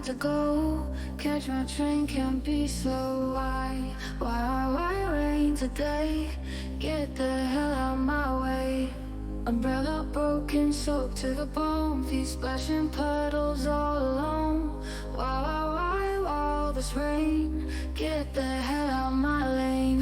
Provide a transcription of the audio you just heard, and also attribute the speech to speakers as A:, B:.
A: to go. Catch my train, can't be slow. Why rain today? Get the hell out my way. Umbrella broken, soaked to the bone. Feet splashing puddles all alone. Why all this rain? Get the hell out my lane.